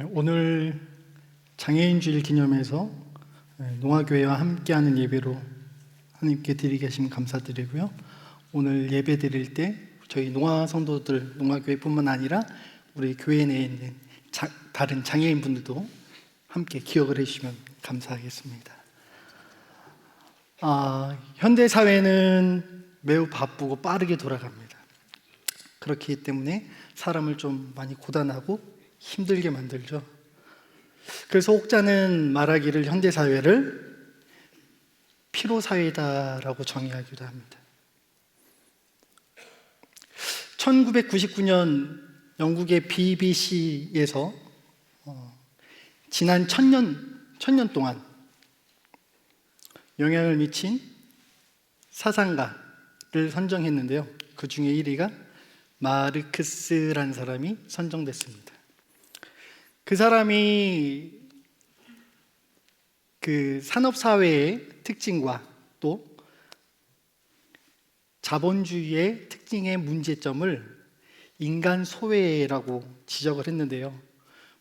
오늘 장애인주일 기념해서 농아교회와 함께하는 예배로 하나님께 드리게 하시면 감사드리고요. 오늘 예배 드릴 때 저희 농아 성도들, 농아교회뿐만 아니라 우리 교회 내에 있는 다른 장애인분들도 함께 기억을 해주시면 감사하겠습니다. 현대 사회는 매우 바쁘고 빠르게 돌아갑니다. 그렇기 때문에 사람을 좀 많이 고단하고 힘들게 만들죠. 그래서 혹자는 말하기를 현대 사회를 피로 사회다라고 정의하기도 합니다. 1999년 영국의 BBC에서 지난 천년 동안 영향을 미친 사상가를 선정했는데요. 그 중에 1위가 마르크스라는 사람이 선정됐습니다. 그 사람이 그 산업사회의 특징과 또 자본주의의 특징의 문제점을 인간 소외라고 지적을 했는데요.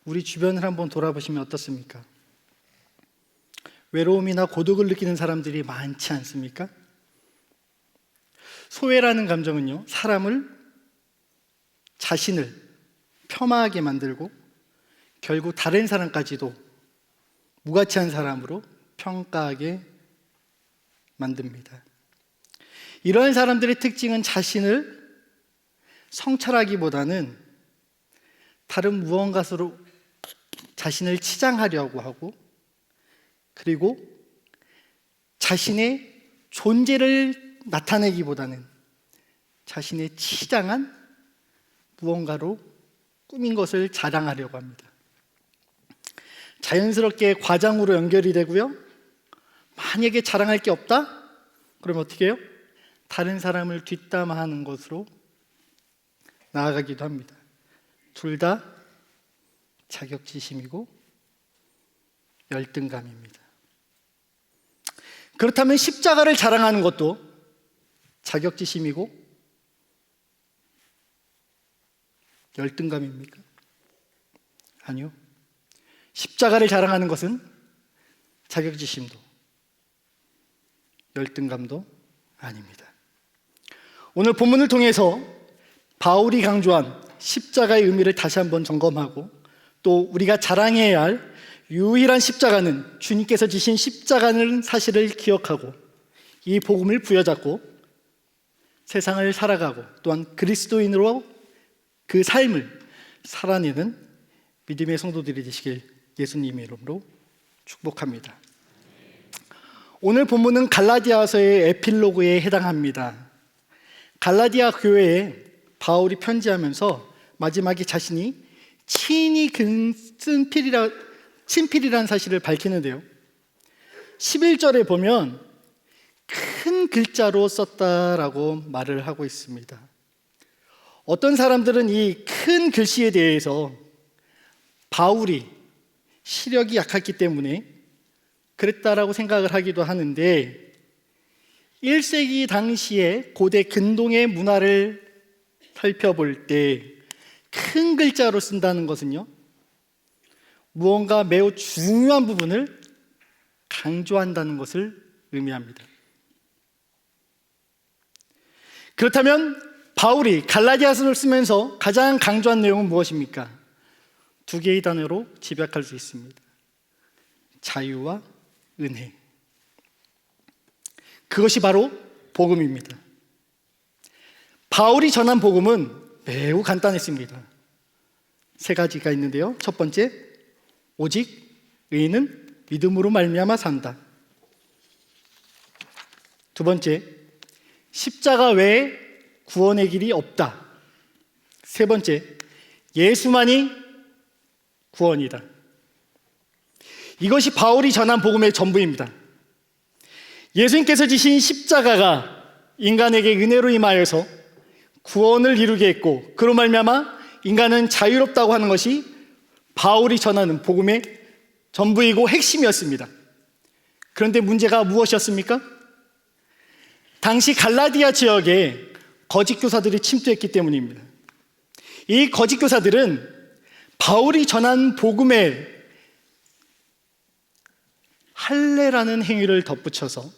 우리 주변을 한번 돌아보시면 어떻습니까? 외로움이나 고독을 느끼는 사람들이 많지 않습니까? 소외라는 감정은요, 자신을 폄하하게 만들고 결국 다른 사람까지도 무가치한 사람으로 평가하게 만듭니다. 이러한 사람들의 특징은 자신을 성찰하기보다는 다른 무언가로 자신을 치장하려고 하고, 그리고 자신의 존재를 나타내기보다는 자신의 치장한 무언가로 꾸민 것을 자랑하려고 합니다. 자연스럽게 과장으로 연결이 되고요. 만약에 자랑할 게 없다? 그러면 어떻게 해요? 다른 사람을 뒷담화하는 것으로 나아가기도 합니다. 둘 다 자격지심이고 열등감입니다. 그렇다면 십자가를 자랑하는 것도 자격지심이고 열등감입니까? 아니요. 십자가를 자랑하는 것은 자격지심도 열등감도 아닙니다. 오늘 본문을 통해서 바울이 강조한 십자가의 의미를 다시 한번 점검하고, 또 우리가 자랑해야 할 유일한 십자가는 주님께서 지신 십자가는 사실을 기억하고 이 복음을 부여잡고 세상을 살아가고 또한 그리스도인으로 그 삶을 살아내는 믿음의 성도들이 되시길 예수님의 이름으로 축복합니다. 오늘 본문은 갈라디아서의 에필로그에 해당합니다. 갈라디아 교회에 바울이 편지하면서 마지막에 자신이 친히 쓴 친필이라는 사실을 밝히는데요. 11절에 보면 큰 글자로 썼다라고 말을 하고 있습니다. 어떤 사람들은 이 큰 글씨에 대해서 바울이 시력이 약했기 때문에 그랬다라고 생각을 하기도 하는데, 1세기 당시에 고대 근동의 문화를 살펴볼 때 큰 글자로 쓴다는 것은요, 무언가 매우 중요한 부분을 강조한다는 것을 의미합니다. 그렇다면 바울이 갈라디아서를 쓰면서 가장 강조한 내용은 무엇입니까? 두 개의 단어로 집약할 수 있습니다. 자유와 은혜. 그것이 바로 복음입니다. 바울이 전한 복음은 매우 간단했습니다. 3가지가 있는데요. 첫 번째, 오직 의인은 믿음으로 말미암아 산다. 두 번째, 십자가 외에 구원의 길이 없다. 세 번째, 예수만이 구원이다. 이것이 바울이 전한 복음의 전부입니다. 예수님께서 지신 십자가가 인간에게 은혜로 임하여서 구원을 이루게 했고, 그로 말미암아 인간은 자유롭다고 하는 것이 바울이 전하는 복음의 전부이고 핵심이었습니다. 그런데 문제가 무엇이었습니까? 당시 갈라디아 지역에 거짓 교사들이 침투했기 때문입니다. 이 거짓 교사들은 바울이 전한 복음에 할례라는 행위를 덧붙여서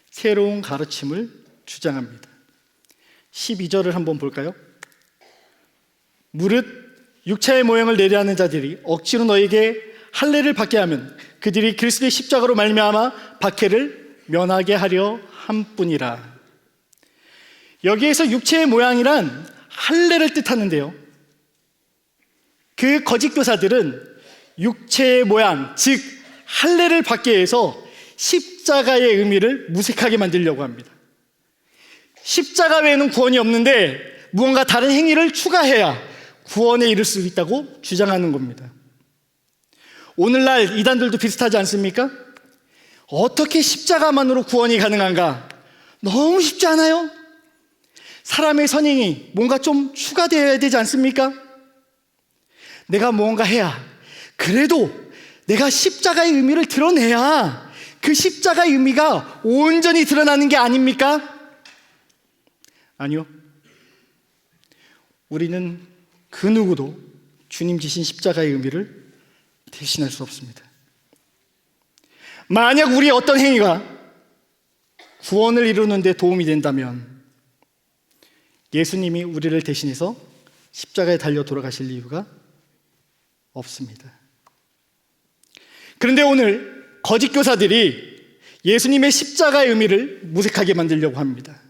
새로운 가르침을 주장합니다. 12절을 한번 볼까요? 무릇 육체의 모양을 내려하는 자들이 억지로 너에게 할례를 받게 하면 그들이 그리스도의 십자가로 말미암아 박해를 면하게 하려 함뿐이라. 여기에서 육체의 모양이란 할례를 뜻하는데요, 그 거짓 교사들은 육체의 모양, 즉 할례를 받기 위해서 십자가의 의미를 무색하게 만들려고 합니다. 십자가 외에는 구원이 없는데 무언가 다른 행위를 추가해야 구원에 이를 수 있다고 주장하는 겁니다. 오늘날 이단들도 비슷하지 않습니까? 어떻게 십자가만으로 구원이 가능한가? 너무 쉽지 않아요? 사람의 선행이 뭔가 좀 추가되어야 되지 않습니까? 내가 무언가 해야, 그래도 내가 십자가의 의미를 드러내야 그 십자가의 의미가 온전히 드러나는 게 아닙니까? 아니요. 우리는 그 누구도 주님 지신 십자가의 의미를 대신할 수 없습니다. 만약 우리의 어떤 행위가 구원을 이루는 데 도움이 된다면 예수님이 우리를 대신해서 십자가에 달려 돌아가실 이유가 없습니다. 그런데 오늘 거짓 교사들이 예수님의 십자가의 의미를 무색하게 만들려고 합니다.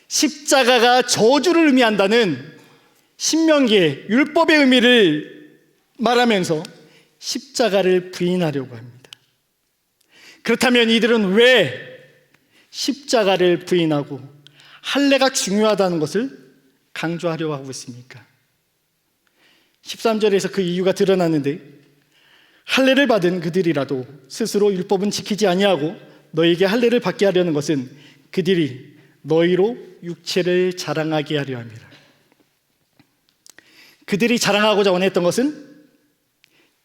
십자가가 저주를 의미한다는 신명기의 율법의 의미를 말하면서 십자가를 부인하려고 합니다. 그렇다면 이들은 왜 십자가를 부인하고 할례가 중요하다는 것을 강조하려고 하고 있습니까? 13절에서 그 이유가 드러나는데, 할례를 받은 그들이라도 스스로 율법은 지키지 아니하고 너에게 할례를 받게 하려는 것은 그들이 너희로 육체를 자랑하게 하려 합니다. 그들이 자랑하고자 원했던 것은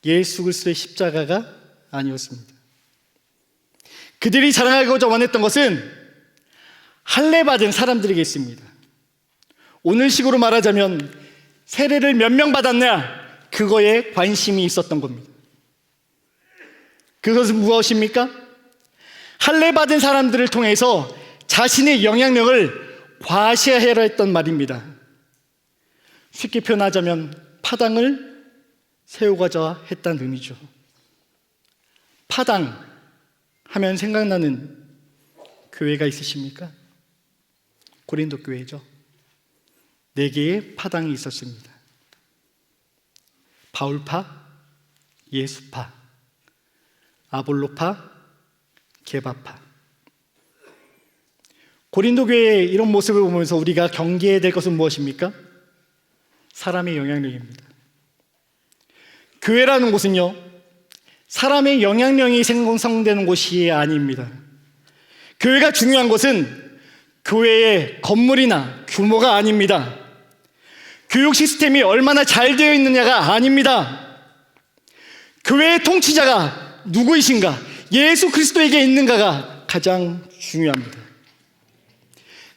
예수 그리스도의 십자가가 아니었습니다. 그들이 자랑하고자 원했던 것은 할례 받은 사람들에게 있습니다. 오늘식으로 말하자면 세례를 몇 명 받았냐, 그거에 관심이 있었던 겁니다. 그것은 무엇입니까? 할례 받은 사람들을 통해서 자신의 영향력을 과시하려 했던 말입니다. 쉽게 표현하자면 파당을 세우고자 했다는 의미죠. 파당 하면 생각나는 교회가 있으십니까? 고린도 교회죠. 4개의 파당이 있었습니다. 바울파, 예수파, 아볼로파, 게바파. 고린도 교회의 이런 모습을 보면서 우리가 경계해야 될 것은 무엇입니까? 사람의 영향력입니다. 교회라는 곳은요, 사람의 영향력이 생성되는 곳이 아닙니다. 교회가 중요한 것은 교회의 건물이나 규모가 아닙니다. 교육 시스템이 얼마나 잘 되어 있느냐가 아닙니다. 교회의 통치자가 누구이신가, 예수 그리스도에게 있는가가 가장 중요합니다.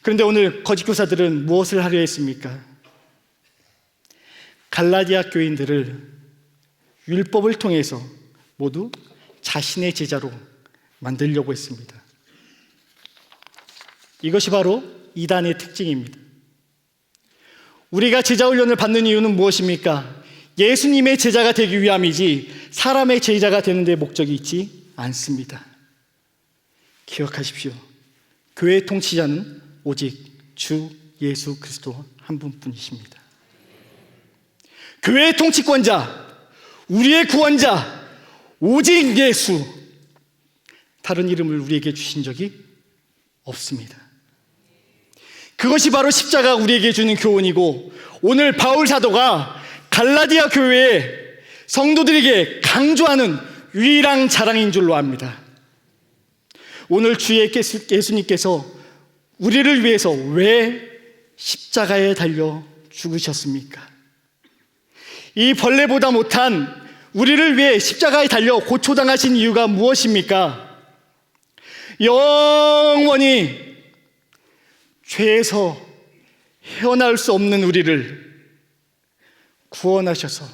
그런데 오늘 거짓 교사들은 무엇을 하려 했습니까? 갈라디아 교인들을 율법을 통해서 모두 자신의 제자로 만들려고 했습니다. 이것이 바로 이단의 특징입니다. 우리가 제자 훈련을 받는 이유는 무엇입니까? 예수님의 제자가 되기 위함이지 사람의 제자가 되는 데 목적이 있지 않습니다. 기억하십시오. 교회의 통치자는 오직 주 예수 그리스도 한 분뿐이십니다. 교회의 통치권자, 우리의 구원자, 오직 예수, 다른 이름을 우리에게 주신 적이 없습니다. 그것이 바로 십자가 우리에게 주는 교훈이고, 오늘 바울 사도가 갈라디아 교회의 성도들에게 강조하는 유일한 자랑인 줄로 압니다. 오늘 주 예수님께서 우리를 위해서 왜 십자가에 달려 죽으셨습니까? 이 벌레보다 못한 우리를 위해 십자가에 달려 고초당하신 이유가 무엇입니까? 영원히 죄에서 헤어나올 수 없는 우리를 구원하셔서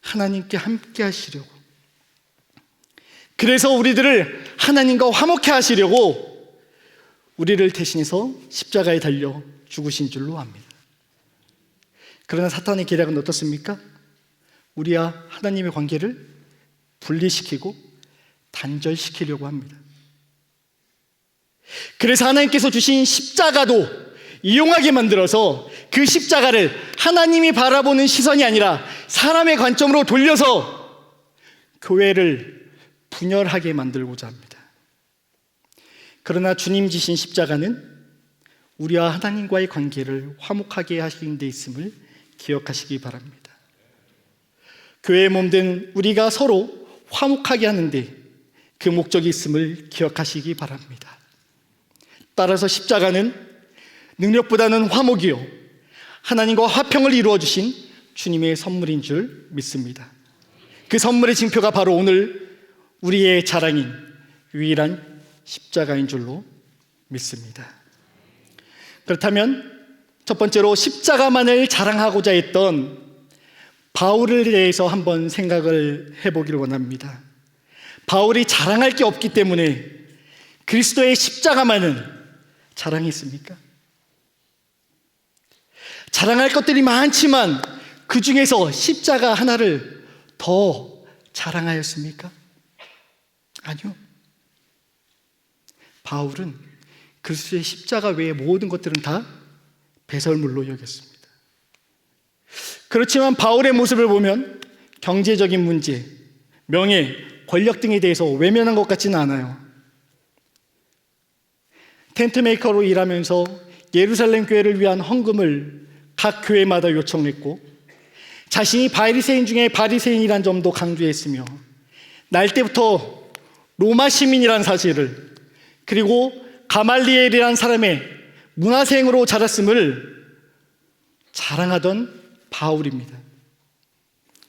하나님께 함께 하시려고, 그래서 우리들을 하나님과 화목해 하시려고 우리를 대신해서 십자가에 달려 죽으신 줄로 압니다. 그러나 사탄의 계략은 어떻습니까? 우리와 하나님의 관계를 분리시키고 단절시키려고 합니다. 그래서 하나님께서 주신 십자가도 이용하게 만들어서 그 십자가를 하나님이 바라보는 시선이 아니라 사람의 관점으로 돌려서 교회를 분열하게 만들고자 합니다. 그러나 주님 지신 십자가는 우리와 하나님과의 관계를 화목하게 하시는 데 있음을 기억하시기 바랍니다. 교회의 몸된 우리가 서로 화목하게 하는데 그 목적이 있음을 기억하시기 바랍니다. 따라서 십자가는 능력보다는 화목이요, 하나님과 화평을 이루어 주신 주님의 선물인 줄 믿습니다. 그 선물의 징표가 바로 오늘 우리의 자랑인 유일한 십자가인 줄로 믿습니다. 그렇다면 첫 번째로 십자가만을 자랑하고자 했던 바울에 대해서 한번 생각을 해보기를 원합니다. 바울이 자랑할 게 없기 때문에 그리스도의 십자가만은 자랑했습니까? 자랑할 것들이 많지만 그 중에서 십자가 하나를 더 자랑하였습니까? 아니요. 바울은 그리스도의 십자가 외의 모든 것들은 다 배설물로 여겼습니다. 그렇지만 바울의 모습을 보면 경제적인 문제, 명예, 권력 등에 대해서 외면한 것 같지는 않아요. 텐트메이커로 일하면서 예루살렘 교회를 위한 헌금을 각 교회마다 요청했고, 자신이 바리새인 중에 바리새인이란 점도 강조했으며, 날 때부터 로마 시민이란 사실을, 그리고 가말리엘이란 사람의 문화생으로 자랐음을 자랑하던 바울입니다.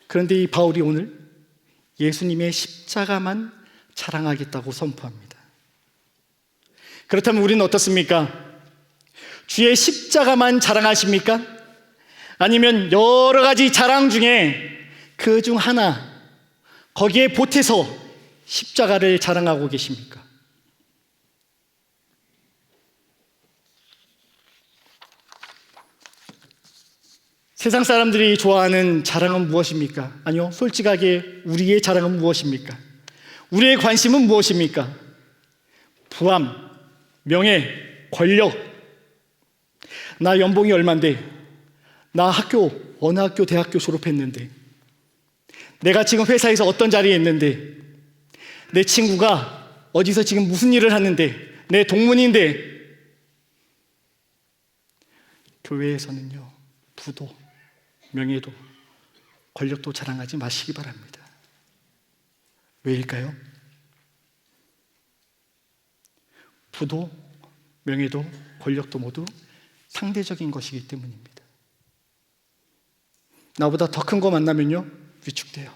그런데 이 바울이 오늘 예수님의 십자가만 자랑하겠다고 선포합니다. 그렇다면 우리는 어떻습니까? 주의 십자가만 자랑하십니까? 아니면 여러 가지 자랑 중에 그 중 하나, 거기에 보태서 십자가를 자랑하고 계십니까? 세상 사람들이 좋아하는 자랑은 무엇입니까? 아니요, 솔직하게 우리의 자랑은 무엇입니까? 우리의 관심은 무엇입니까? 부함, 명예, 권력. 나 연봉이 얼만데, 나 어느 학교, 대학교 졸업했는데, 내가 지금 회사에서 어떤 자리에 있는데, 내 친구가 어디서 지금 무슨 일을 하는데, 내 동문인데. 교회에서는요, 부도, 명예도, 권력도 자랑하지 마시기 바랍니다. 왜일까요? 부도, 명예도, 권력도 모두 상대적인 것이기 때문입니다. 나보다 더 큰 거 만나면요, 위축돼요.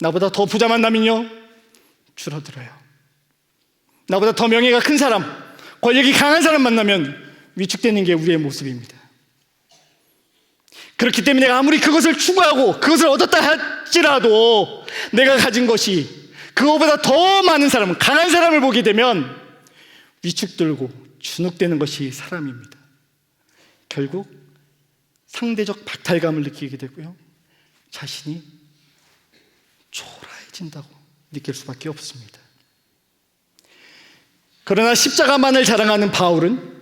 나보다 더 부자 만나면요, 줄어들어요. 나보다 더 명예가 큰 사람, 권력이 강한 사람 만나면 위축되는 게 우리의 모습입니다. 그렇기 때문에 내가 아무리 그것을 추구하고 그것을 얻었다 할지라도 내가 가진 것이 그거보다 더 많은 사람, 강한 사람을 보게 되면 위축들고 주눅되는 것이 사람입니다. 결국 상대적 박탈감을 느끼게 되고요, 자신이 초라해진다고 느낄 수밖에 없습니다. 그러나 십자가만을 자랑하는 바울은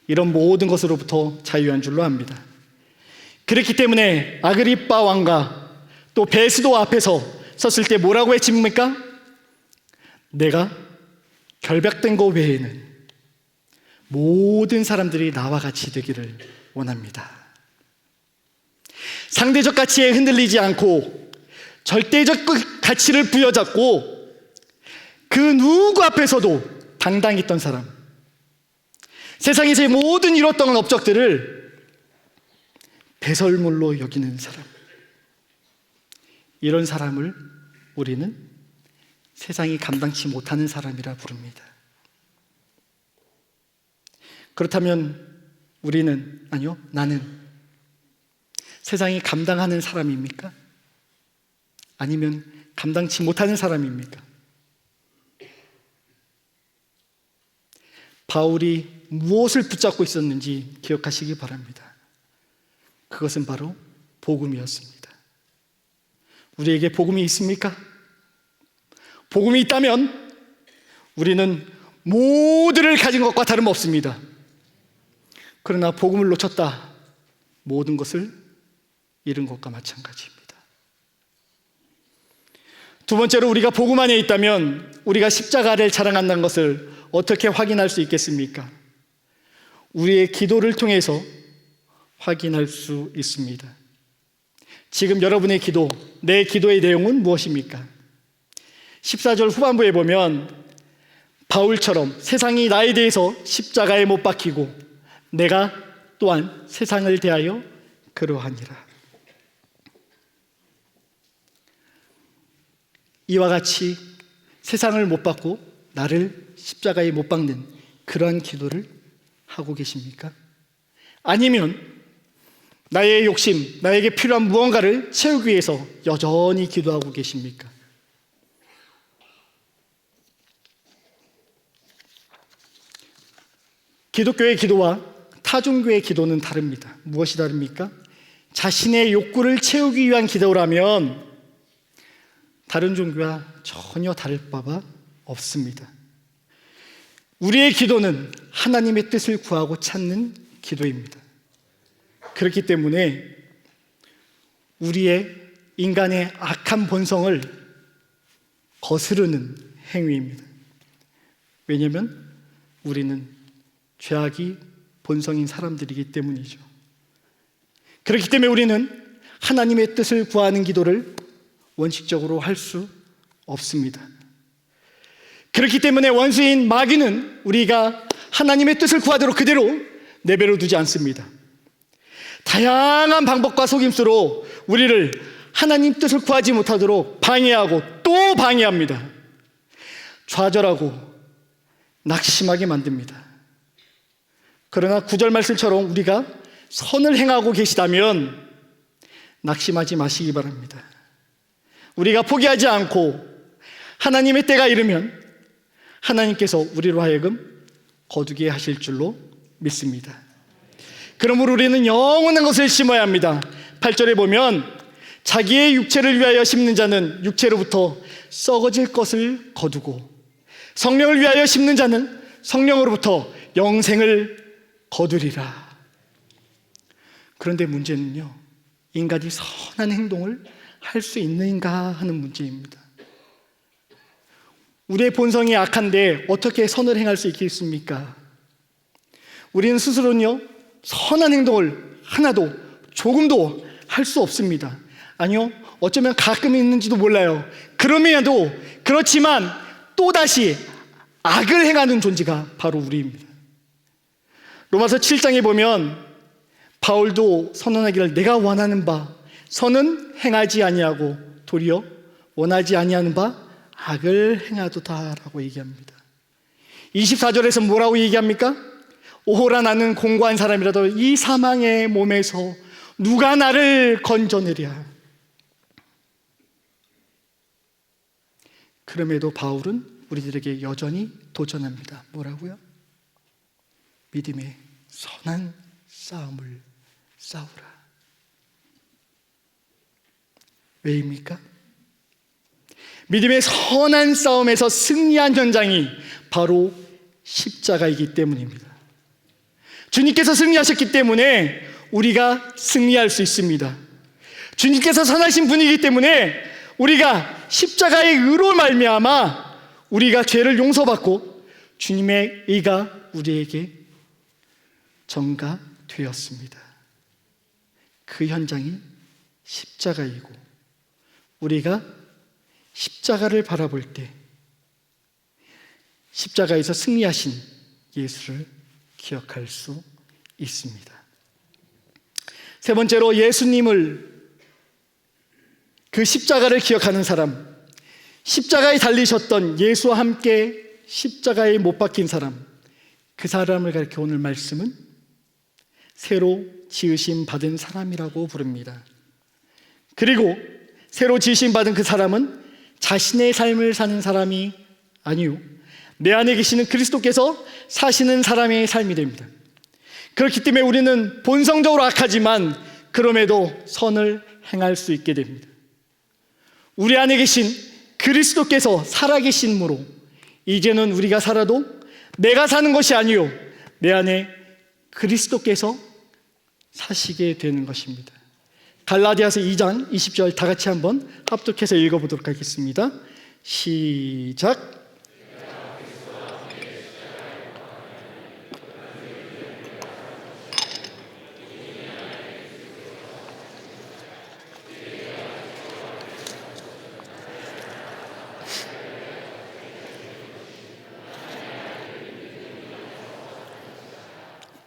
이런 모든 것으로부터 자유한 줄로 압니다. 그렇기 때문에 아그리빠 왕과 또 베스도 앞에서 섰을 때 뭐라고 외칩니까? 내가 결박된 것 외에는 모든 사람들이 나와 같이 되기를 원합니다. 상대적 가치에 흔들리지 않고 절대적 가치를 부여잡고 그 누구 앞에서도 당당했던 사람, 세상에서의 모든 이뤘던 업적들을 배설물로 여기는 사람, 이런 사람을 우리는 세상이 감당치 못하는 사람이라 부릅니다. 그렇다면 우리는, 아니요, 나는 세상이 감당하는 사람입니까? 아니면 감당치 못하는 사람입니까? 바울이 무엇을 붙잡고 있었는지 기억하시기 바랍니다. 그것은 바로 복음이었습니다. 우리에게 복음이 있습니까? 복음이 있다면 우리는 모두를 가진 것과 다름없습니다. 그러나 복음을 놓쳤다, 모든 것을 잃은 것과 마찬가지입니다. 두 번째로, 우리가 복음 안에 있다면 우리가 십자가를 자랑한다는 것을 어떻게 확인할 수 있겠습니까? 우리의 기도를 통해서 확인할 수 있습니다. 지금 여러분의 기도, 내 기도의 내용은 무엇입니까? 14절 후반부에 보면 바울처럼 세상이 나에 대해서 십자가에 못 박히고 내가 또한 세상을 대하여 그러하니라. 이와 같이 세상을 못 박고 나를 십자가에 못 박는 그러한 기도를 하고 계십니까? 아니면 나의 욕심, 나에게 필요한 무언가를 채우기 위해서 여전히 기도하고 계십니까? 기독교의 기도와 타종교의 기도는 다릅니다. 무엇이 다릅니까? 자신의 욕구를 채우기 위한 기도라면 다른 종교와 전혀 다를 바가 없습니다. 우리의 기도는 하나님의 뜻을 구하고 찾는 기도입니다. 그렇기 때문에 우리의 인간의 악한 본성을 거스르는 행위입니다. 왜냐하면 우리는 죄악이 본성인 사람들이기 때문이죠. 그렇기 때문에 우리는 하나님의 뜻을 구하는 기도를 원칙적으로 할 수 없습니다. 그렇기 때문에 원수인 마귀는 우리가 하나님의 뜻을 구하도록 그대로 내버려 두지 않습니다. 다양한 방법과 속임수로 우리를 하나님 뜻을 구하지 못하도록 방해하고 또 방해합니다. 좌절하고 낙심하게 만듭니다. 그러나 9절 말씀처럼 우리가 선을 행하고 계시다면 낙심하지 마시기 바랍니다. 우리가 포기하지 않고 하나님의 때가 이르면 하나님께서 우리로 하여금 거두게 하실 줄로 믿습니다. 그러므로 우리는 영원한 것을 심어야 합니다. 8절에 보면 자기의 육체를 위하여 심는 자는 육체로부터 썩어질 것을 거두고 성령을 위하여 심는 자는 성령으로부터 영생을 거두리라. 그런데 문제는요, 인간이 선한 행동을 할 수 있는가 하는 문제입니다. 우리의 본성이 악한데 어떻게 선을 행할 수 있겠습니까? 우리는 스스로는요, 선한 행동을 하나도 조금도 할 수 없습니다. 아니요, 어쩌면 가끔 있는지도 몰라요. 그럼에도 그렇지만 또다시 악을 행하는 존재가 바로 우리입니다. 로마서 7장에 보면 바울도 선언하기를 내가 원하는 바 선은 행하지 아니하고 도리어 원하지 아니하는 바 악을 행하도다라고 얘기합니다. 24절에서 뭐라고 얘기합니까? 오호라 나는 공고한 사람이라도 이 사망의 몸에서 누가 나를 건져내랴. 그럼에도 바울은 우리들에게 여전히 도전합니다. 뭐라고요? 믿음의 선한 싸움을 싸우라. 왜입니까? 믿음의 선한 싸움에서 승리한 현장이 바로 십자가이기 때문입니다. 주님께서 승리하셨기 때문에 우리가 승리할 수 있습니다. 주님께서 선하신 분이기 때문에 우리가 십자가의 의로 말미암아 우리가 죄를 용서받고 주님의 의가 우리에게 전가되었습니다. 그 현장이 십자가이고 우리가 십자가를 바라볼 때 십자가에서 승리하신 예수를 기억할 수 있습니다. 세 번째로, 예수님을, 그 십자가를 기억하는 사람, 십자가에 달리셨던 예수와 함께 십자가에 못 박힌 사람, 그 사람을 가리켜 오늘 말씀은 새로 지으심 받은 사람이라고 부릅니다. 그리고 새로 지으심 받은 그 사람은 자신의 삶을 사는 사람이 아니요 내 안에 계시는 그리스도께서 사시는 사람의 삶이 됩니다. 그렇기 때문에 우리는 본성적으로 악하지만 그럼에도 선을 행할 수 있게 됩니다. 우리 안에 계신 그리스도께서 살아계심으로 이제는 우리가 살아도 내가 사는 것이 아니요 내 안에 그리스도께서 사시게 되는 것입니다. 갈라디아서 2장 20절 다 같이 한번 합독해서 읽어보도록 하겠습니다. 시작.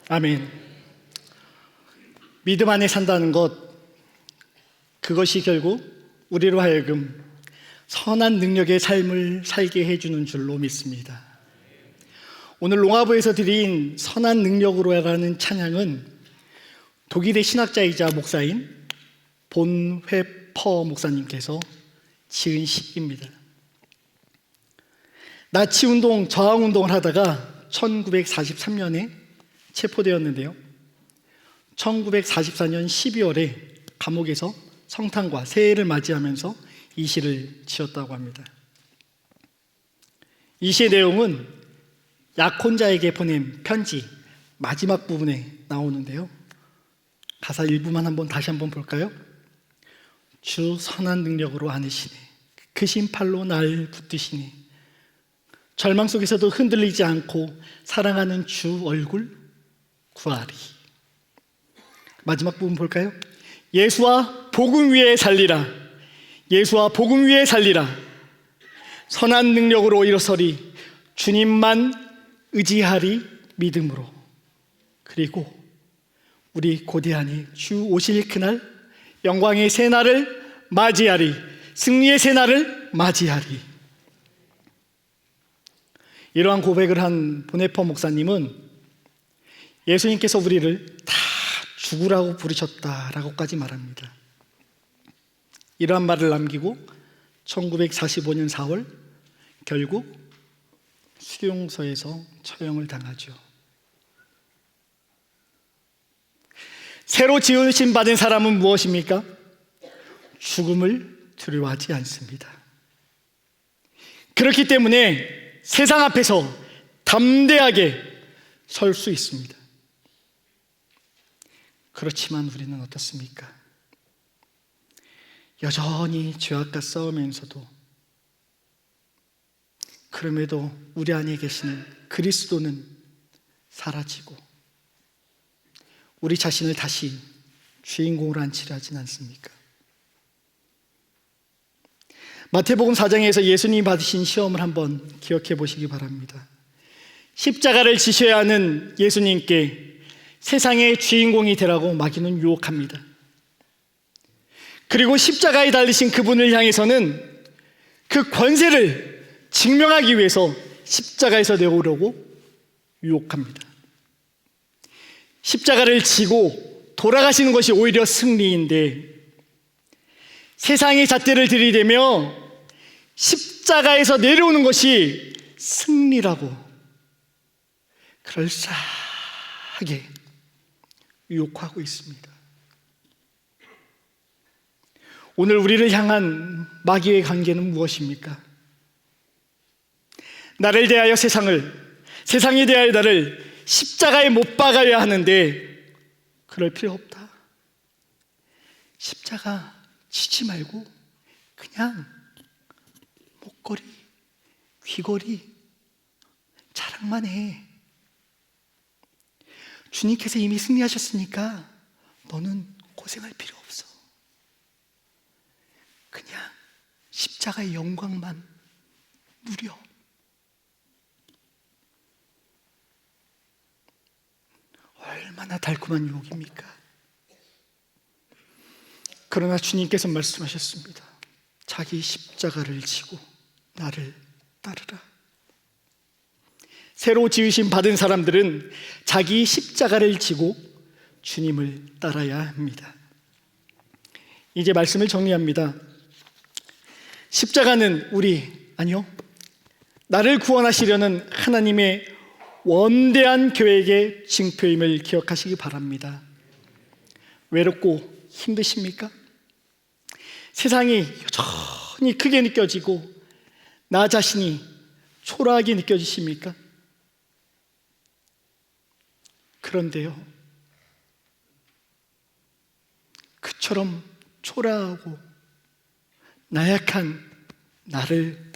아멘. 믿음 안에 산다는 것, 그것이 결국 우리로 하여금 선한 능력의 삶을 살게 해주는 줄로 믿습니다. 오늘 롱아부에서 드린 선한 능력으로라는 찬양은 독일의 신학자이자 목사인 본회퍼 목사님께서 지은 시입니다. 나치운동, 저항운동을 하다가 1943년에 체포되었는데요, 1944년 12월에 감옥에서 성탄과 새해를 맞이하면서 이 시를 지었다고 합니다. 이 시의 내용은 약혼자에게 보낸 편지 마지막 부분에 나오는데요, 가사 일부만 다시 한번 볼까요? 주 선한 능력으로 안으시네, 그 심팔로 날 붙드시네, 절망 속에서도 흔들리지 않고 사랑하는 주 얼굴 구하리. 마지막 부분 볼까요? 예수와 복음 위에 살리라, 예수와 복음 위에 살리라, 선한 능력으로 일어서리, 주님만 의지하리 믿음으로. 그리고 우리 고대하니 주 오실 그날 영광의 새날을 맞이하리, 승리의 새날을 맞이하리. 이러한 고백을 한 보네퍼 목사님은 예수님께서 우리를 다 죽으라고 부르셨다라고까지 말합니다. 이러한 말을 남기고 1945년 4월 결국 수용소에서 처형을 당하죠. 새로 지으심 받은 사람은 무엇입니까? 죽음을 두려워하지 않습니다. 그렇기 때문에 세상 앞에서 담대하게 설 수 있습니다. 그렇지만 우리는 어떻습니까? 여전히 죄악과 싸우면서도, 그럼에도 우리 안에 계시는 그리스도는 사라지고 우리 자신을 다시 주인공으로 앉히려 하진 않습니까? 마태복음 4장에서 예수님이 받으신 시험을 한번 기억해 보시기 바랍니다. 십자가를 지셔야 하는 예수님께 세상의 주인공이 되라고 마귀는 유혹합니다. 그리고 십자가에 달리신 그분을 향해서는 그 권세를 증명하기 위해서 십자가에서 내오려고 유혹합니다. 십자가를 지고 돌아가시는 것이 오히려 승리인데, 세상의 잣대를 들이대며 십자가에서 내려오는 것이 승리라고 그럴싸하게 유혹하고 있습니다. 오늘 우리를 향한 마귀의 관계는 무엇입니까? 나를 대하여 세상에 대하여 나를 십자가에 못 박아야 하는데 그럴 필요 없다. 십자가 치지 말고 그냥 목걸이, 귀걸이 자랑만 해. 주님께서 이미 승리하셨으니까 너는 고생할 필요 없어. 그냥 십자가의 영광만 누려. 얼마나 달콤한 유혹입니까? 그러나 주님께서 말씀하셨습니다. 자기 십자가를 지고 나를 따르라. 새로 지으심 받은 사람들은 자기 십자가를 지고 주님을 따라야 합니다. 이제 말씀을 정리합니다. 십자가는 아니요, 나를 구원하시려는 하나님의 원대한 계획의 징표임을 기억하시기 바랍니다. 외롭고 힘드십니까? 세상이 여전히 크게 느껴지고 나 자신이 초라하게 느껴지십니까? 그런데요, 그처럼 초라하고 나약한 나를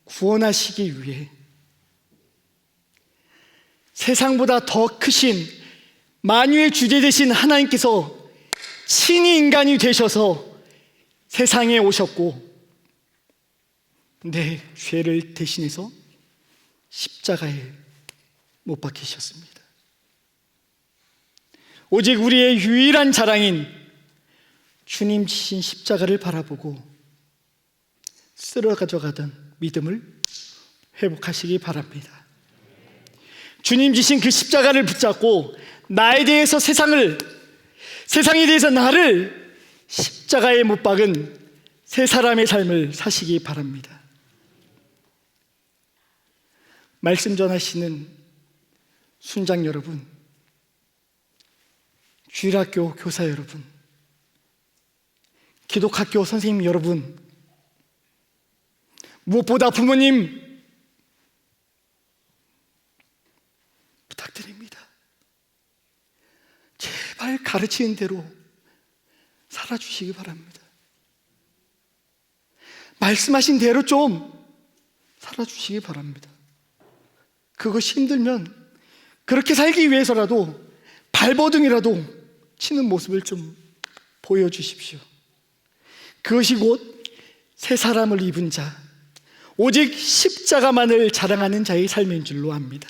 구원하시기 위해 세상보다 더 크신 만유의 주제 되신 하나님께서 친히 인간이 되셔서 세상에 오셨고 내 죄를 대신해서 십자가에 못 박히셨습니다. 오직 우리의 유일한 자랑인 주님 지신 십자가를 바라보고 쓰러져 가던 믿음을 회복하시기 바랍니다. 주님 지신 그 십자가를 붙잡고 나에 대해서 세상에 대해서 나를 십자가에 못 박은 새 사람의 삶을 사시기 바랍니다. 말씀 전하시는 순장 여러분, 주일학교 교사 여러분, 기독학교 선생님 여러분, 무엇보다 부모님 부탁드립니다. 제발 가르치는 대로 살아주시기 바랍니다. 말씀하신 대로 좀 살아주시기 바랍니다. 그것이 힘들면 그렇게 살기 위해서라도 발버둥이라도 치는 모습을 좀 보여주십시오. 그것이 곧 새 사람을 입은 자, 오직 십자가만을 자랑하는 자의 삶인 줄로 압니다.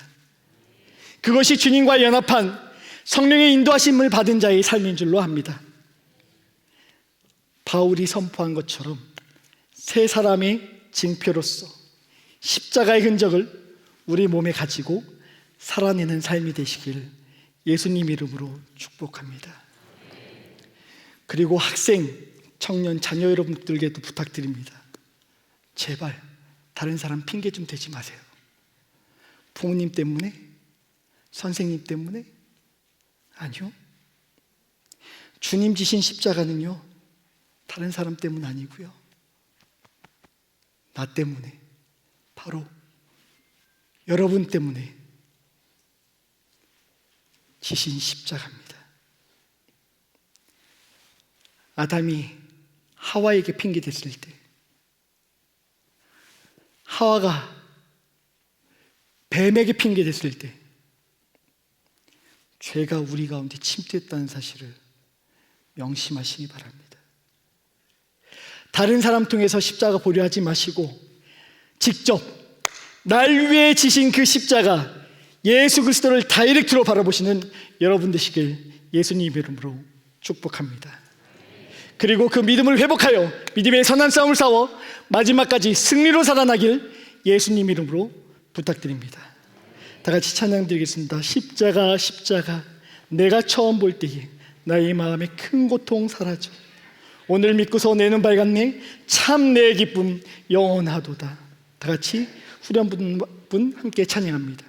그것이 주님과 연합한 성령의 인도하심을 받은 자의 삶인 줄로 압니다. 바울이 선포한 것처럼 새 사람의 징표로서 십자가의 흔적을 우리 몸에 가지고 살아내는 삶이 되시길 예수님 이름으로 축복합니다. 그리고 학생, 청년, 자녀 여러분들께도 부탁드립니다. 제발 다른 사람 핑계 좀 대지 마세요. 부모님 때문에? 선생님 때문에? 아니요. 주님 지신 십자가는요, 다른 사람 때문 아니고요, 나 때문에, 바로 여러분 때문에 지신 십자가입니다. 아담이 하와에게 핑계 댔을 때 하와가 뱀에게 핑계 댔을 때 죄가 우리 가운데 침투했다는 사실을 명심하시기 바랍니다. 다른 사람 통해서 십자가 보려 하지 마시고 직접 날 위해 지신 그 십자가 예수 그리스도를 다이렉트로 바라보시는 여러분 되시길 예수님 이름으로 축복합니다. 그리고 그 믿음을 회복하여 믿음의 선한 싸움을 싸워 마지막까지 승리로 살아나길 예수님 이름으로 부탁드립니다. 다 같이 찬양 드리겠습니다. 십자가 십자가 내가 처음 볼 때에 나의 마음에 큰 고통 사라져 오늘 믿고서 내 눈 밝았네 참 내 기쁨 영원하도다. 다 같이 후렴분 함께 찬양합니다.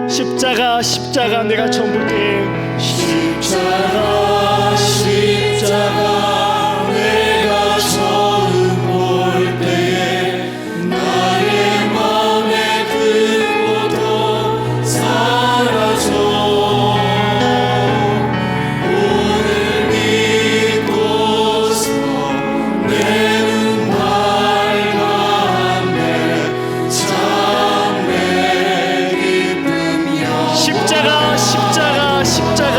십자가 십자가 내가 처음 볼 때에 십자가 십자가 내가 처음 볼 때에 나의 마음에 큰 고통 사라져 오늘 믿고서 내 눈 밝았네 참 내 기쁨이야. 십자가 십자가 십자가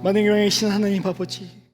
만왕의 신 하나님 아버지,